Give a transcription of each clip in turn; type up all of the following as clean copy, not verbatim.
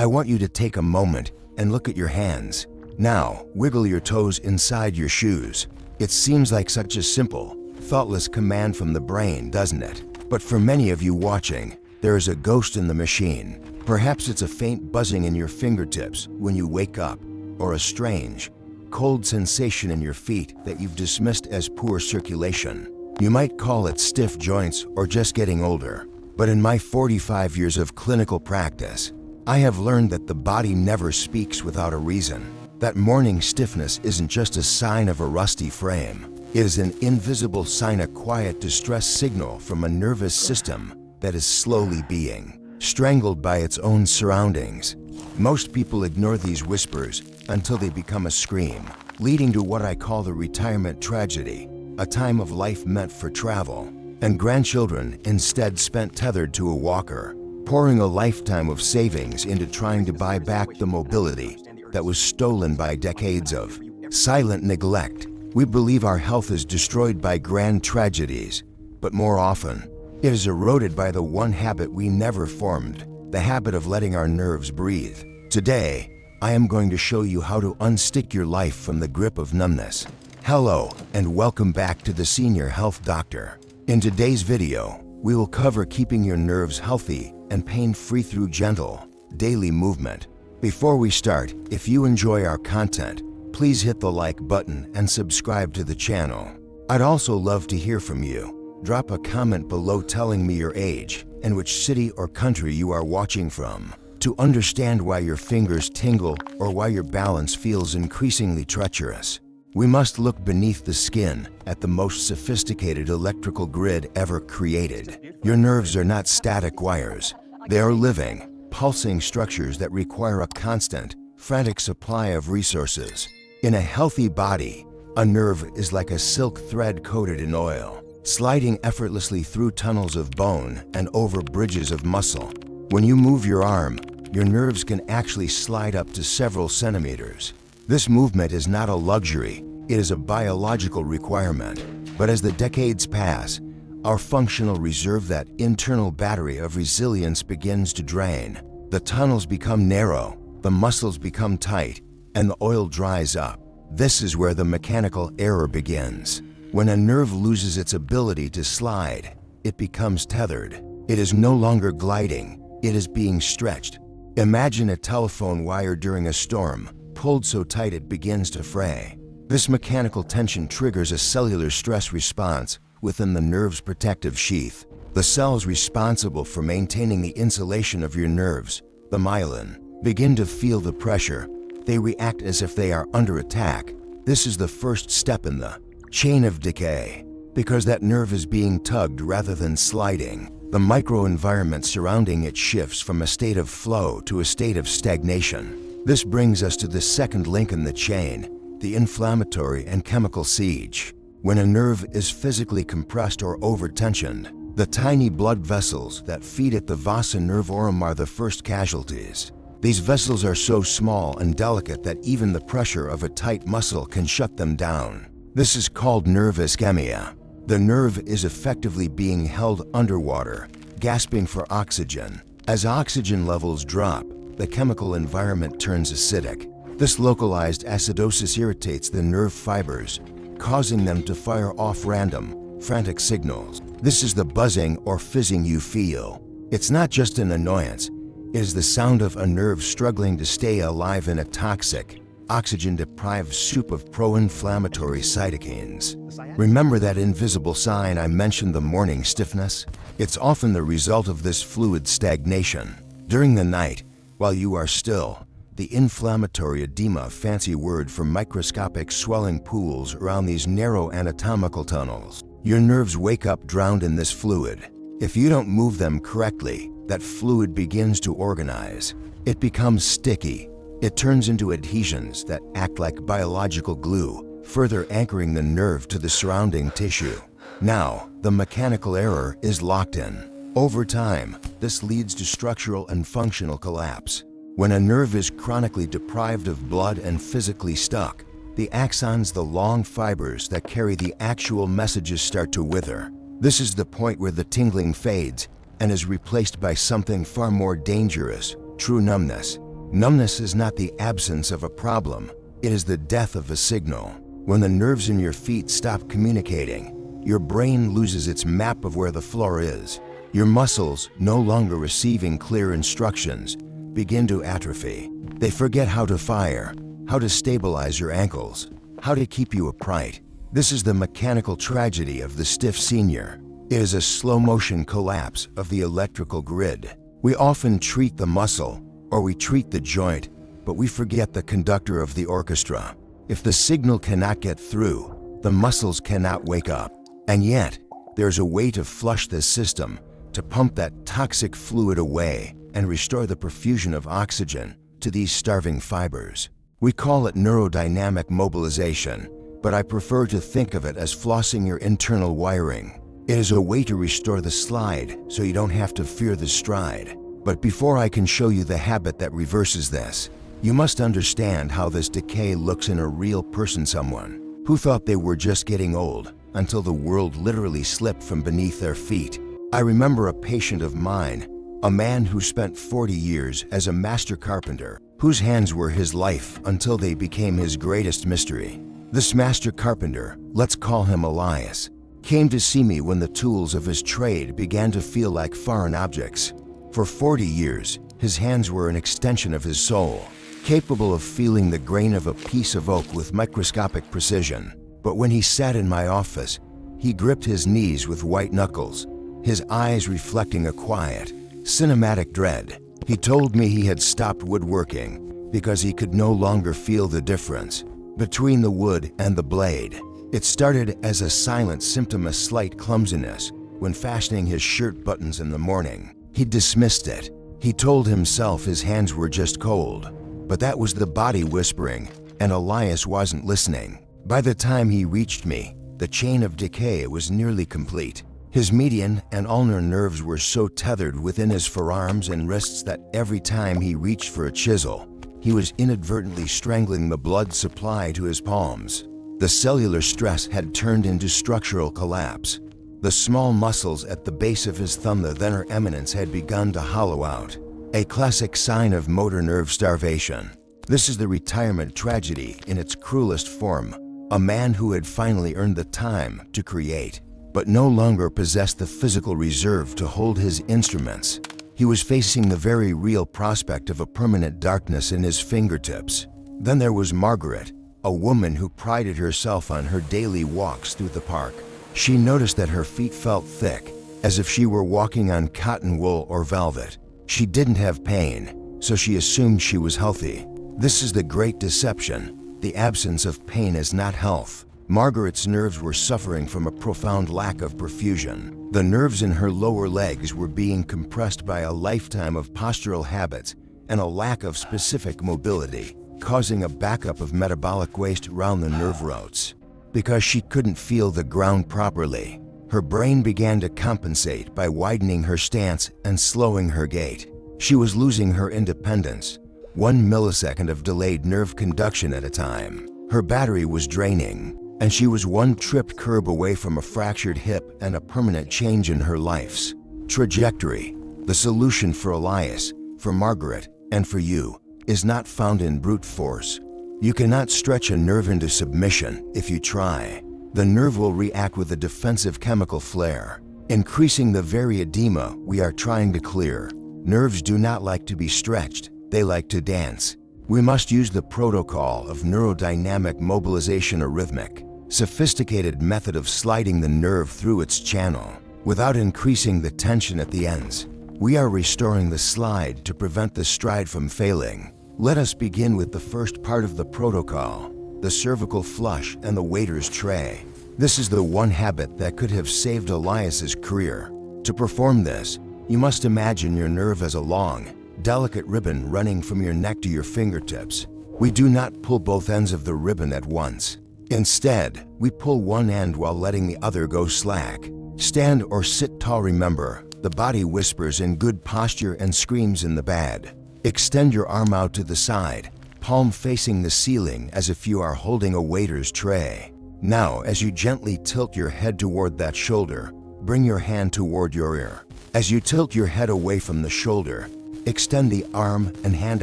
I want you to take a moment and look at your hands. Now, wiggle your toes inside your shoes. It seems like such a simple, thoughtless command from the brain, doesn't it? But for many of you watching, there is a ghost in the machine. Perhaps it's a faint buzzing in your fingertips when you wake up, or a strange, cold sensation in your feet that you've dismissed as poor circulation. You might call it stiff joints or just getting older. But in my 45 years of clinical practice, I have learned that the body never speaks without a reason. That morning stiffness isn't just a sign of a rusty frame. It is an invisible sign, a quiet distress signal from a nervous system that is slowly being strangled by its own surroundings. Most people ignore these whispers until they become a scream, leading to what I call the retirement tragedy, a time of life meant for travel, and grandchildren instead spent tethered to a walker, pouring a lifetime of savings into trying to buy back the mobility that was stolen by decades of silent neglect. We believe our health is destroyed by grand tragedies, but more often, it is eroded by the one habit we never formed, the habit of letting our nerves breathe. Today, I am going to show you how to unstick your life from the grip of numbness. Hello, and welcome back to the Senior Health Doctor. In today's video, we will cover keeping your nerves healthy and pain-free through gentle, daily movement. Before we start, if you enjoy our content, please hit the like button and subscribe to the channel. I'd also love to hear from you. Drop a comment below telling me your age and which city or country you are watching from, to understand why your fingers tingle or why your balance feels increasingly treacherous. We must look beneath the skin at the most sophisticated electrical grid ever created. Your nerves are not static wires. They are living, pulsing structures that require a constant, frantic supply of resources. In a healthy body, a nerve is like a silk thread coated in oil, sliding effortlessly through tunnels of bone and over bridges of muscle. When you move your arm, your nerves can actually slide up to several centimeters. This movement is not a luxury, it is a biological requirement. But as the decades pass, our functional reserve, that internal battery of resilience, begins to drain. The tunnels become narrow, the muscles become tight, and the oil dries up. This is where the mechanical error begins. When a nerve loses its ability to slide, it becomes tethered. It is no longer gliding, it is being stretched. Imagine a telephone wire during a storm, pulled so tight it begins to fray. This mechanical tension triggers a cellular stress response within the nerve's protective sheath. The cells responsible for maintaining the insulation of your nerves, the myelin, begin to feel the pressure. They react as if they are under attack. This is the first step in the chain of decay. Because that nerve is being tugged rather than sliding, the microenvironment surrounding it shifts from a state of flow to a state of stagnation. This brings us to the second link in the chain, the inflammatory and chemical siege. When a nerve is physically compressed or overtensioned, the tiny blood vessels that feed it, the vasa nervorum, are the first casualties. These vessels are so small and delicate that even the pressure of a tight muscle can shut them down. This is called nerve ischemia. The nerve is effectively being held underwater, gasping for oxygen. As oxygen levels drop, the chemical environment turns acidic. This localized acidosis irritates the nerve fibers, causing them to fire off random, frantic signals. This is the buzzing or fizzing you feel. It's not just an annoyance, it is the sound of a nerve struggling to stay alive in a toxic, oxygen-deprived soup of pro-inflammatory cytokines. Remember that invisible sign I mentioned, the morning stiffness? It's often the result of this fluid stagnation. During the night, while you are still, the inflammatory edema, a fancy word for microscopic swelling pools around these narrow anatomical tunnels. Your nerves wake up drowned in this fluid. If you don't move them correctly, that fluid begins to organize. It becomes sticky. It turns into adhesions that act like biological glue, further anchoring the nerve to the surrounding tissue. Now, the mechanical error is locked in. Over time, this leads to structural and functional collapse. When a nerve is chronically deprived of blood and physically stuck, the axons, the long fibers that carry the actual messages, start to wither. This is the point where the tingling fades and is replaced by something far more dangerous: true numbness. Numbness is not the absence of a problem, it is the death of a signal. When the nerves in your feet stop communicating, your brain loses its map of where the floor is. Your muscles, no longer receiving clear instructions, begin to atrophy. They forget how to fire, how to stabilize your ankles, how to keep you upright. This is the mechanical tragedy of the stiff senior. It is a slow-motion collapse of the electrical grid. We often treat the muscle, or we treat the joint, but we forget the conductor of the orchestra. If the signal cannot get through, the muscles cannot wake up. And yet, there's a way to flush this system, to pump that toxic fluid away and restore the perfusion of oxygen to these starving fibers. We call it neurodynamic mobilization, but I prefer to think of it as flossing your internal wiring. It is a way to restore the slide so you don't have to fear the stride. But before I can show you the habit that reverses this, you must understand how this decay looks in a real person, someone who thought they were just getting old until the world literally slipped from beneath their feet. I remember a patient of mine, a man who spent 40 years as a master carpenter, whose hands were his life until they became his greatest mystery. This master carpenter, let's call him Elias, came to see me when the tools of his trade began to feel like foreign objects. For 40 years, his hands were an extension of his soul, capable of feeling the grain of a piece of oak with microscopic precision. But when he sat in my office, he gripped his knees with white knuckles, his eyes reflecting a quiet, cinematic dread. He told me he had stopped woodworking because he could no longer feel the difference between the wood and the blade. It started as a silent symptom of slight clumsiness when fastening his shirt buttons in the morning. He dismissed it. He told himself his hands were just cold, but that was the body whispering, and Elias wasn't listening. By the time he reached me, the chain of decay was nearly complete. His median and ulnar nerves were so tethered within his forearms and wrists that every time he reached for a chisel, he was inadvertently strangling the blood supply to his palms. The cellular stress had turned into structural collapse. The small muscles at the base of his thumb, the thinner eminence, had begun to hollow out, a classic sign of motor nerve starvation. This is the retirement tragedy in its cruelest form. A man who had finally earned the time to create, but no longer possessed the physical reserve to hold his instruments. He was facing the very real prospect of a permanent darkness in his fingertips. Then there was Margaret, a woman who prided herself on her daily walks through the park. She noticed that her feet felt thick, as if she were walking on cotton wool or velvet. She didn't have pain, so she assumed she was healthy. This is the great deception. The absence of pain is not health. Margaret's nerves were suffering from a profound lack of perfusion. The nerves in her lower legs were being compressed by a lifetime of postural habits and a lack of specific mobility, causing a backup of metabolic waste around the nerve roots. Because she couldn't feel the ground properly, her brain began to compensate by widening her stance and slowing her gait. She was losing her independence, 1 millisecond of delayed nerve conduction at a time. Her battery was draining, and she was one tripped curb away from a fractured hip and a permanent change in her life's trajectory. The solution for Elias, for Margaret, and for you is not found in brute force. You cannot stretch a nerve into submission if you try. The nerve will react with a defensive chemical flare, increasing the very edema we are trying to clear. Nerves do not like to be stretched, they like to dance. We must use the protocol of neurodynamic mobilization, a rhythmic, sophisticated method of sliding the nerve through its channel without increasing the tension at the ends. We are restoring the slide to prevent the stride from failing. Let us begin with the first part of the protocol, the cervical flush and the waiter's tray. This is the one habit that could have saved Elias's career. To perform this, you must imagine your nerve as a long, delicate ribbon running from your neck to your fingertips. We do not pull both ends of the ribbon at once. Instead, we pull one end while letting the other go slack. Stand or sit tall. Remember, the body whispers in good posture and screams in the bad. Extend your arm out to the side, palm facing the ceiling as if you are holding a waiter's tray. Now, as you gently tilt your head toward that shoulder, bring your hand toward your ear. As you tilt your head away from the shoulder, Extend the arm and hand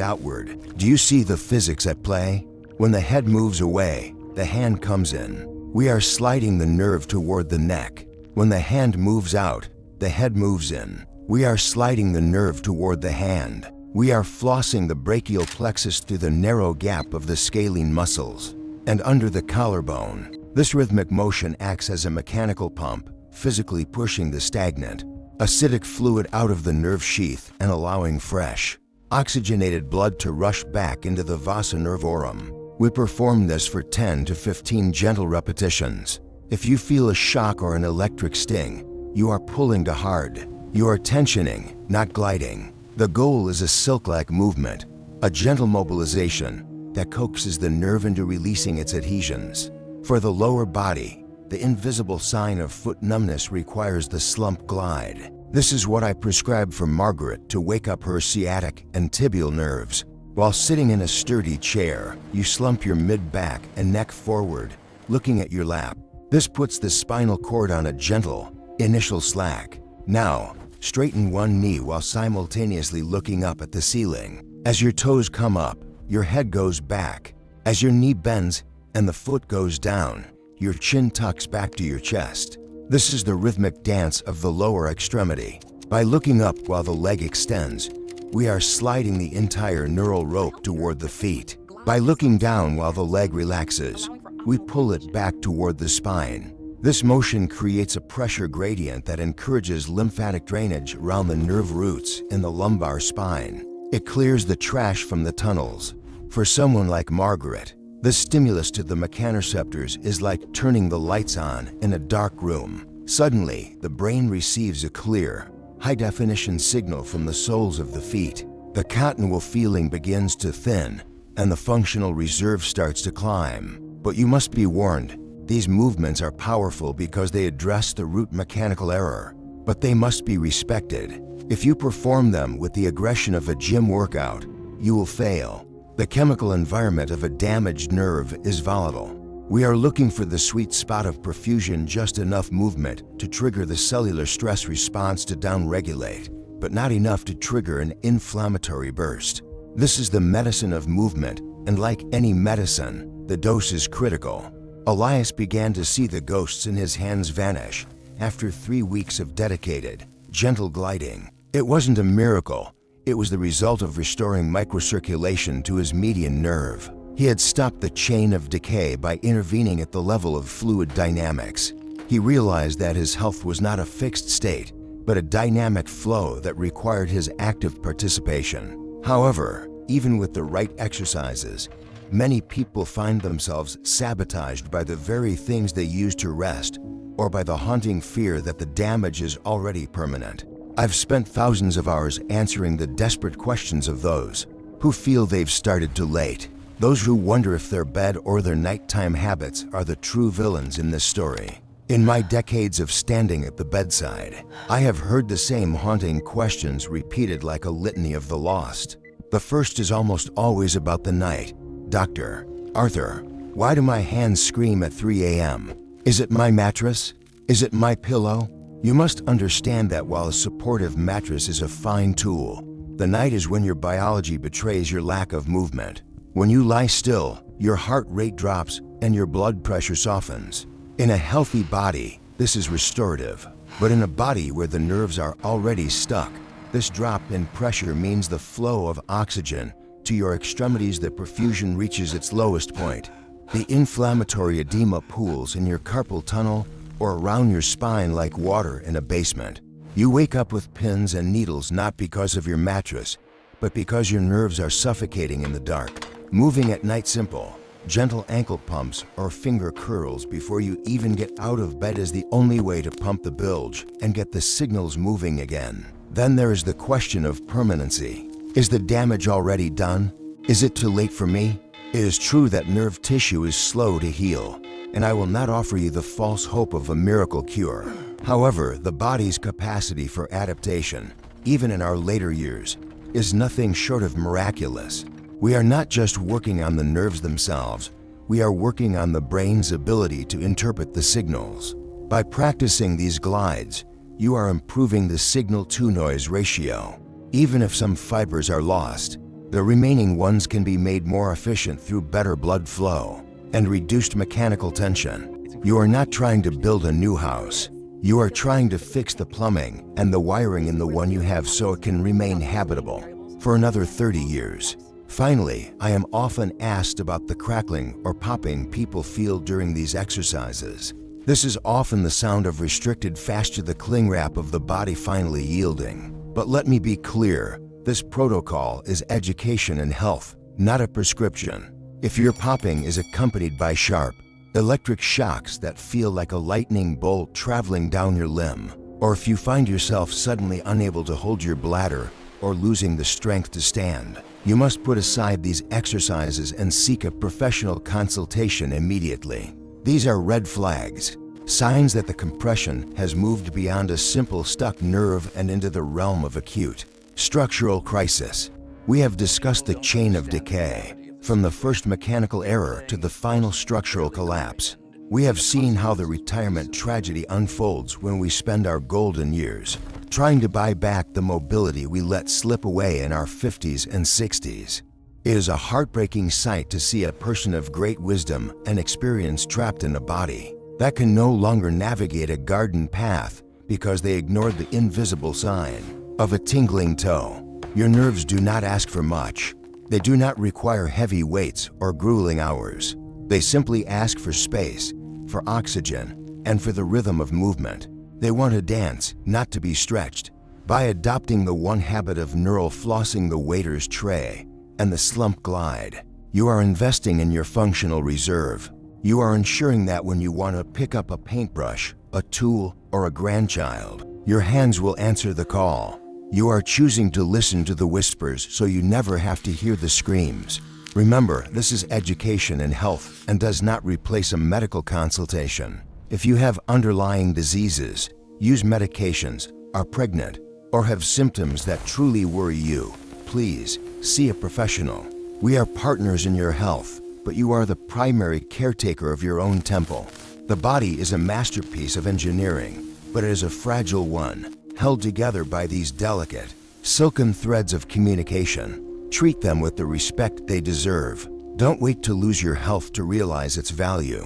outward. Do you see the physics at play? When the head moves away, the hand comes in. We are sliding the nerve toward the neck. When the hand moves out, the head moves in. We are sliding the nerve toward the hand. We are flossing the brachial plexus through the narrow gap of the scalene muscles and under the collarbone. This rhythmic motion acts as a mechanical pump, physically pushing the stagnant, acidic fluid out of the nerve sheath and allowing fresh, oxygenated blood to rush back into the vasa nervorum. We perform this for 10 to 15 gentle repetitions. If you feel a shock or an electric sting, you are pulling too hard. You are tensioning, not gliding. The goal is a silk-like movement, a gentle mobilization that coaxes the nerve into releasing its adhesions. For the lower body, the invisible sign of foot numbness requires the slump glide. This is what I prescribe for Margaret to wake up her sciatic and tibial nerves. While sitting in a sturdy chair, you slump your mid-back and neck forward, looking at your lap. This puts the spinal cord on a gentle, initial slack. Now, straighten one knee while simultaneously looking up at the ceiling. As your toes come up, your head goes back. As your knee bends and the foot goes down, your chin tucks back to your chest. This is the rhythmic dance of the lower extremity. By looking up while the leg extends, we are sliding the entire neural rope toward the feet. By looking down while the leg relaxes, we pull it back toward the spine. This motion creates a pressure gradient that encourages lymphatic drainage around the nerve roots in the lumbar spine. It clears the trash from the tunnels. For someone like Margaret, the stimulus to the mechanoreceptors is like turning the lights on in a dark room. Suddenly, the brain receives a clear, high-definition signal from the soles of the feet. The cottonwool feeling begins to thin, and the functional reserve starts to climb. But you must be warned, these movements are powerful because they address the root mechanical error, but they must be respected. If you perform them with the aggression of a gym workout, you will fail. The chemical environment of a damaged nerve is volatile. We are looking for the sweet spot of perfusion, just enough movement to trigger the cellular stress response to downregulate, but not enough to trigger an inflammatory burst. This is the medicine of movement, and like any medicine, the dose is critical. Elias began to see the ghosts in his hands vanish after 3 weeks of dedicated, gentle gliding. It wasn't a miracle. It was the result of restoring microcirculation to his median nerve. He had stopped the chain of decay by intervening at the level of fluid dynamics. He realized that his health was not a fixed state, but a dynamic flow that required his active participation. However, even with the right exercises, many people find themselves sabotaged by the very things they use to rest, or by the haunting fear that the damage is already permanent. I've spent thousands of hours answering the desperate questions of those who feel they've started too late. Those who wonder if their bed or their nighttime habits are the true villains in this story. In my decades of standing at the bedside, I have heard the same haunting questions repeated like a litany of the lost. The first is almost always about the night. Dr. Arthur, why do my hands scream at 3 a.m.? Is it my mattress? Is it my pillow? You must understand that while a supportive mattress is a fine tool, the night is when your biology betrays your lack of movement. When you lie still, your heart rate drops and your blood pressure softens. In a healthy body, this is restorative. But in a body where the nerves are already stuck, this drop in pressure means the flow of oxygen to your extremities, the perfusion reaches its lowest point. The inflammatory edema pools in your carpal tunnel or around your spine like water in a basement. You wake up with pins and needles not because of your mattress, but because your nerves are suffocating in the dark. Moving at night simple, gentle ankle pumps or finger curls before you even get out of bed is the only way to pump the bilge and get the signals moving again. Then there is the question of permanency. Is the damage already done? Is it too late for me? It is true that nerve tissue is slow to heal, and I will not offer you the false hope of a miracle cure. However, the body's capacity for adaptation, even in our later years, is nothing short of miraculous. We are not just working on the nerves themselves, we are working on the brain's ability to interpret the signals. By practicing these glides, you are improving the signal-to-noise ratio. Even if some fibers are lost, the remaining ones can be made more efficient through better blood flow and reduced mechanical tension. You are not trying to build a new house. You are trying to fix the plumbing and the wiring in the one you have so it can remain habitable for another 30 years. Finally, I am often asked about the crackling or popping people feel during these exercises. This is often the sound of restricted fascia, the cling wrap of the body finally yielding. But let me be clear, this protocol is education and health, not a prescription. If your popping is accompanied by sharp, electric shocks that feel like a lightning bolt traveling down your limb, or if you find yourself suddenly unable to hold your bladder or losing the strength to stand, you must put aside these exercises and seek a professional consultation immediately. These are red flags, signs that the compression has moved beyond a simple stuck nerve and into the realm of acute structural crisis. We have discussed the chain of decay, from the first mechanical error to the final structural collapse. We have seen how the retirement tragedy unfolds when we spend our golden years trying to buy back the mobility we let slip away in our 50s and 60s. It is a heartbreaking sight to see a person of great wisdom and experience trapped in a body that can no longer navigate a garden path because they ignored the invisible sign of a tingling toe. Your nerves do not ask for much. They do not require heavy weights or grueling hours. They simply ask for space, for oxygen, and for the rhythm of movement. They want to dance, not to be stretched. By adopting the one habit of neural flossing, the waiter's tray, and the slump glide, you are investing in your functional reserve. You are ensuring that when you want to pick up a paintbrush, a tool, or a grandchild, your hands will answer the call. You are choosing to listen to the whispers so you never have to hear the screams. Remember, this is education and health and does not replace a medical consultation. If you have underlying diseases, use medications, are pregnant, or have symptoms that truly worry you, please see a professional. We are partners in your health, but you are the primary caretaker of your own temple. The body is a masterpiece of engineering, but it is a fragile one, held together by these delicate, silken threads of communication. Treat them with the respect they deserve. Don't wait to lose your health to realize its value.